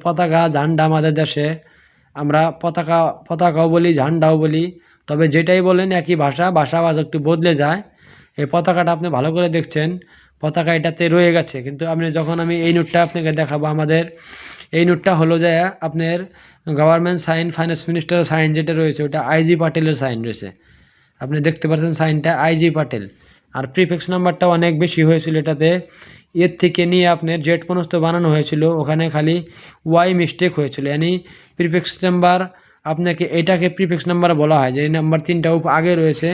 পতাকা ঝান্ডা আমাদের দেশে আমরা পতাকাও বলি, ঝান্ডাও বলি, তবে যেটাই বলেন একই ভাষা একটু বদলে যায়। এই পতাকাটা আপনি ভালো করে দেখছেন, পতাকা এটাতে রয়ে গেছে, কিন্তু যখন আমি এই নোটটা আপনাকে দেখাবো, আমাদের এই নোটটা হলো যে আপনার গভর্নমেন্ট সাইন, ফাইন্যান্স মিনিস্টারের সাইন যেটা রয়েছে ওটা আইজি পাটেলের সাইন রয়েছে। আপনি দেখতে পাচ্ছেন সাইনটা আইজি পাটেল। আর প্রিফিক্স নাম্বারটা অনেক বেশি হয়েছিল এটাতে, এর থেকে নিয়ে আপনার জেড পর্যন্ত বানানো হয়েছিল, ওখানে খালি ওয়াই মিস্টেক হয়েছিল। यानी প্রিফিক্স নাম্বার আপনাকে এটাকে প্রিফিক্স নাম্বার বলা হয়, যে নাম্বার 3টা আগে রয়েছে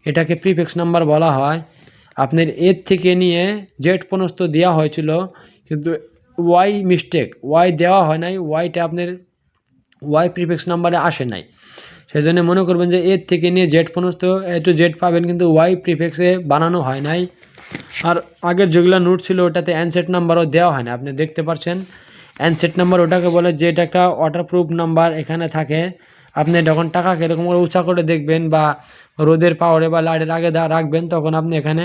এটাকে প্রিফিক্স নাম্বার বলা হয়। আপনার এর থেকে নিয়ে জেড পর্যন্ত দেওয়া হয়েছিল, কিন্তু ওয়াই মিস্টেক, ওয়াই দেওয়া হয় নাই, ওয়াইটা আপনার ওয়াই প্রিফিক্স নাম্বারে আসে নাই। সেই জন্য মনে করবেন যে এর থেকে নিয়ে জেড পর্যন্ত এ টু জেড পাবেন, কিন্তু ওয়াই প্রিফিক্সে বানানো হয় নাই। আর আগের যেগুলো নোট ছিল ওটাতে অ্যানসেট নাম্বারও দেওয়া হয় না। আপনি দেখতে পাচ্ছেন অ্যানসেট নাম্বার ওটাকে বলে, যে এটা একটা ওয়াটারপ্রুফ নাম্বার এখানে থাকে। আপনি যখন টাকাকে এরকম করে উঁচা করে দেখবেন বা রোদের পাওয়ারে বা লাইটের আগে রাখবেন, তখন আপনি এখানে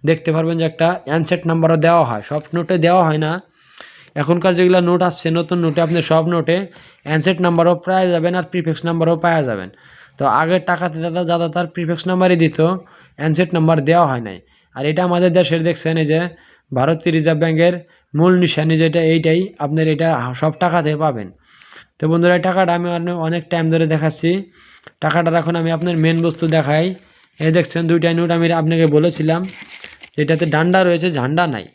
দেখতে পারবেন যে একটা অ্যানসেট নাম্বারও দেওয়া হয়। সব নোটে দেওয়া হয় না, এখনকার যেগুলো নোট আসছে নতুন নোটে আপনি সব নোটে অ্যানসেট নাম্বারও পাওয়া যাবেন আর প্রিফিক্স নাম্বারও পাওয়া যাবেন। তো আগের টাকাতে দাদা তার প্রিফিক্স নাম্বারই দিত, অ্যানসেট নাম্বার দেওয়া হয় নাই। আর এটা আমাদের দেশের দেখছেন এই যে ভারতীয় রিজার্ভ ব্যাঙ্কের মূল নিশানি যেটা, এইটাই আপনার এটা সব টাকাতে পাবেন। তো বন্ধুরা এই টাকাটা আমি অনেক টাইম ধরে দেখাচ্ছি, টাকাটার এখন আমি আপনার মেন বস্তু দেখাই। এই দেখছেন দুইটা নোট আমি আপনাকে বলেছিলাম যেটাতে ডান্ডা রয়েছে, ঝান্ডা নাই,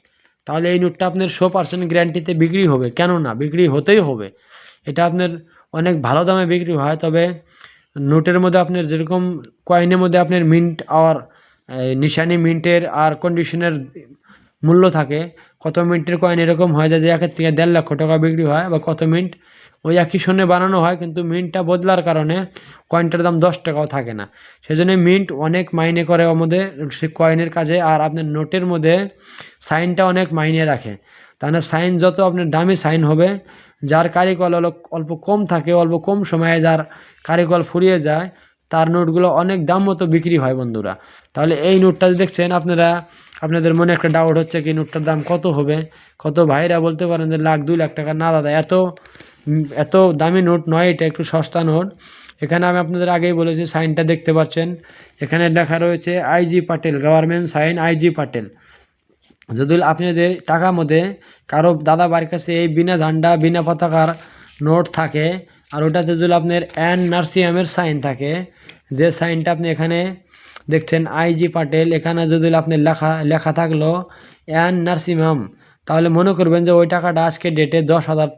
তাহলে এই নোটটা আপনার 100% গ্যারান্টিতে বিক্রি হবে, কেন না বিক্রি হতেই হবে। এটা আপনার অনেক ভালো দামে বিক্রি হয়, তবে নোটের মধ্যে আপনার যেরকম কয়েনের মধ্যে আপনার মিন্ট আর নিশানি মিন্টের আর কন্ডিশনের মূল্য থাকে, কত মিন্টের কয়েন এরকম হয় যে 1 থেকে 1.5 লক্ষ টাকা বিক্রি হয়, বা কত মিন্ট ওই একই সঙ্গে বানানো হয়, কিন্তু মিন্টটা বদলার কারণে কয়েনটার দাম 10 টাকাও থাকে না। সেই জন্য মিন্ট অনেক মাইনে করে আমাদের সে কয়েনের কাজে। আর আপনার নোটের মধ্যে সাইনটা অনেক মাইনে রাখে, তাহলে সাইন যত আপনার দামি সাইন হবে, যার কারিকল অল্প কম থাকে, অল্প কম সময়ে যার কারিকল ফুরিয়ে যায়, তার নোটগুলো অনেক দাম মতো বিক্রি হয় বন্ধুরা। তাহলে এই নোটটা দেখছেন আপনাদের মনে একটা ডাউট হচ্ছে কি নোটটার দাম কত হবে, কত ভাইরা বলতে পারেন যে 1,00,000 2,00,000 টাকা। না দাদা, এত দামি নোট নয়, এটা একটু সস্তা নোট। এখানে আমি আপনাদের আগেই বলেছি, সাইনটা দেখতে পাচ্ছেন, এখানে লেখা রয়েছে IG Patel, government sign IG Patel. যদি আপনাদের টাকার মধ্যে কারো দাদা বাড়ির কাছে এই বিনা ঝান্ডা বিনা পতাকার নোট থাকে, আর ওটাতে যদি আপনার এন নার্সিয়ামের সাইন থাকে, যে সাইনটা আপনি এখানে দেখছেন আইজি পাটেল, এখানে যদি আপনার লেখা থাকলো এন নার্সিমাম, তাহলে মনে করবেন যে ওই টাকাটা আজকে ডেটে 10,000